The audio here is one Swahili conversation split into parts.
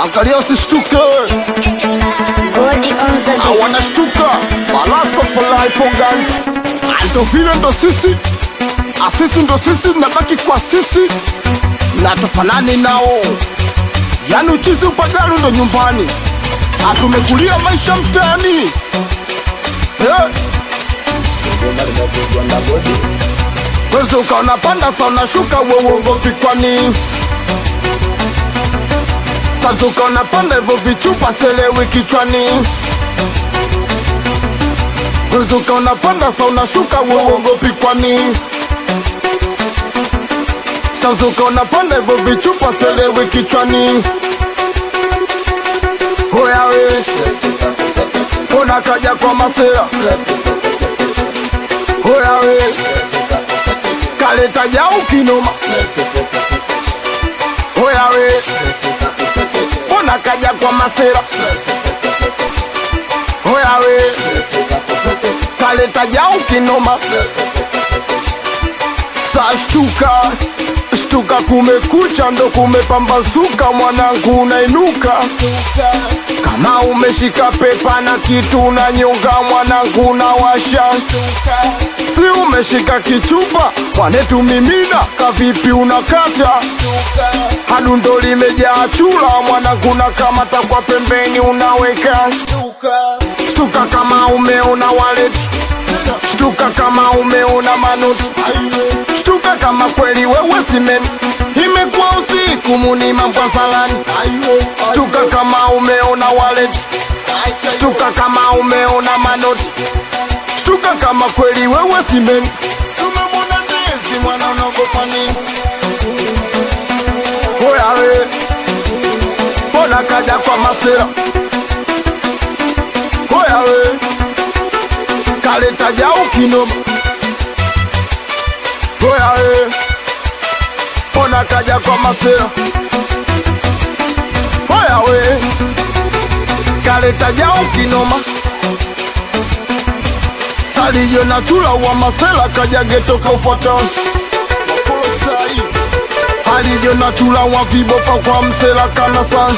Angalia usishtuke, wanashtuka. Balasto for life for guns. Ndo vile ndo sisi, asisi ndo sisi, nabaki kwa sisi na tufanani nao. Yani uchizi upagalu ndo nyumbani, atumekulia maisha mtani. Wewe ukaona panda sana shuka, wewe uogopi kwani? Sasa ukaona panda hivyo vichupa selewi kichwani. Wewe ukaona panda sana shuka, wewe uogopi kwani? Sasa ukaona panda hivyo vichupa selewi kichwani. Hoya we, ona kaja kwa masera. Hoya we, kaleta jau kinoma. Hoya we, ona kaja kwa masera. Hoya we, kaleta jau kinoma. Saa shtuka, shtuka kumekucha ndo kumepambazuka, mwanangu unainuka. Kama umeshika pepa na kitu unanyonga, mwanangu unawasha. Si umeshika kichupa, mwanetu mimina, kavipi unakata. Hadundo limejaa chula, mwanangu nakamata kwa pembeni unaweka. Shtuka kama umeona wallet, shtuka kama umeona manoti. Shtuka kama kweli wewe simen, imekuwa usiku munima kwa salani. Shtuka kama umeona wallet, shtuka kama umeona manoti. Shtuka kama kweli wewe simen, sumemona ndezi mwana unagopa nini? Hoya we, bona kaja kwa masera. Hoya we, kaleta jau kinoma. Hoya we, bona kaja kwa masera. Hoya we, kaleta jau kinoma. Salijo na chula wa masela kaja geto kaufuata. Halijo na chula wa vibopa kwa msela kanasa.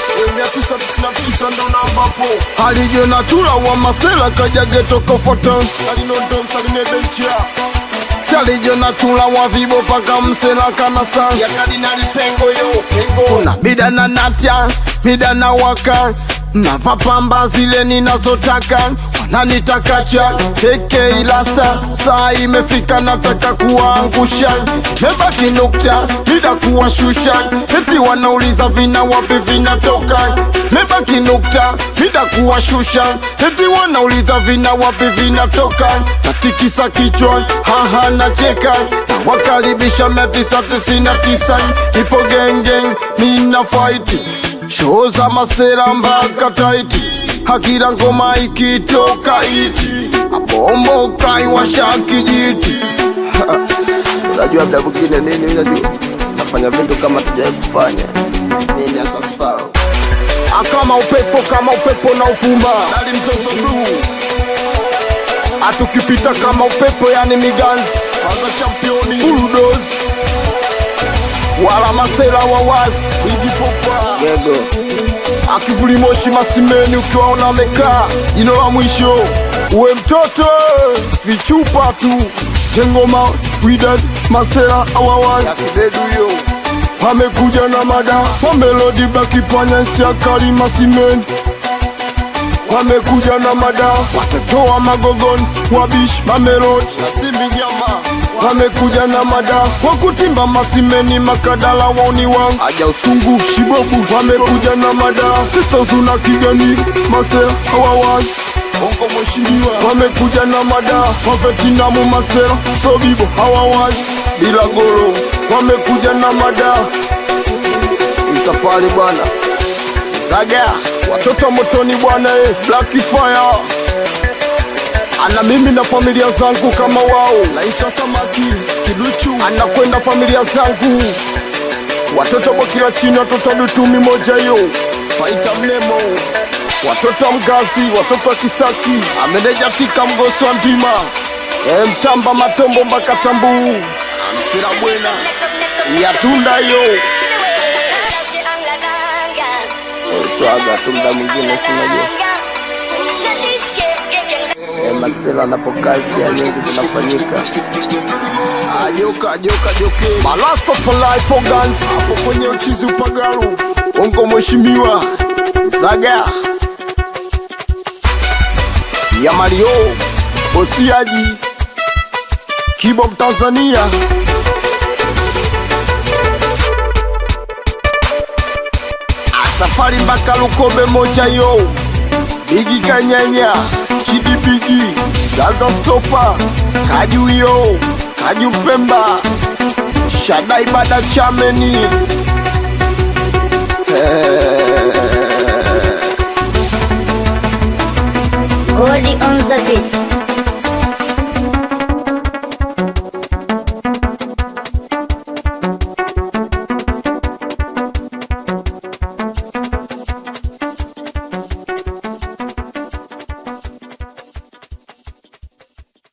Halijo na chula wa masela kaja geto kaufuata. Salijo na chula wa vibopa kwa msela kanasa. Kuna bida na natia, bida na waka. Nava pamba zile ninazotaka, wananitakacha heke ilasa. Saa imefika nataka kuwaangusha, mebaki nukta mida kuwashusha. Eti wanauliza vina wapi vinatoka, mebaki nukta mida kuwashusha. Eti wanauliza vina wapi vinatoka, natikisa kichwa haha nacheka. Na wakaribisha 999, ipo gengeng nina fight. Show za masera mpaka taiti, hakira ngoma ikitoka iti, abombo kai washa kijiti. Unajua labda bugine nini, unajua nafanya vitu kama tujai kufanya nini asa Sparrow. Kama upepo na ufumba Dali Mzozo Blue. Atukipita kama upepo yani miganzi Waza championi full dose. Wala masela wawazi Ijipopa Gego Akivuli Moshi Masimeni ukiwa unamekaa jino la mwisho. Uwe mtoto vichupa tu, Jengoma Widad masela awawazi Yakidedu yo wamekuja na mada wa melodi baki panya nsia kali Masimeni. Wamekuja na mada watatoa magogoni wabishi mamelodi Nasimbi Nyama. Wamekuja na mada wakutimba Masimeni makadala waoni wangu aja usungu shibobu. Wamekuja na mada kisozu na kigani masela hawawazi Ongo mheshimiwa. Wamekuja na mada wafetinamu masela sobibo hawawazi bila golo. Wamekuja na mada Isafari bwana Saga watoto motoni bwana Black Fire. Ana mimi na familia zangu kama wao. Laisa Samaki Kiduchu anakwenda familia zangu watoto Bokila chini, watoto Dutumi moja yo, Faita Mlemo, watoto Mgazi, watoto Kisaki, ameneja tika Mgoso wa Ndima, Mtamba Matombo mpaka Tambu, Amsira Bwena, Yatunda yo. Swaga sumda mwingine sinajua Masela anapokazi ya nyingi zinafanyika. Ajoka Malasta for life organs. Hapo kwenye uchizi Upagaru Ongo mheshimiwa Zaga ya Mario Osiaji Kibo Tanzania. Safari mpaka Lukobe moja yo, Bigi Kanyanya, Chidi Bigi, Gaza Stopa, Kaju yo, Kaju Pemba, Shadai Bada Chameni. Godi on the beat.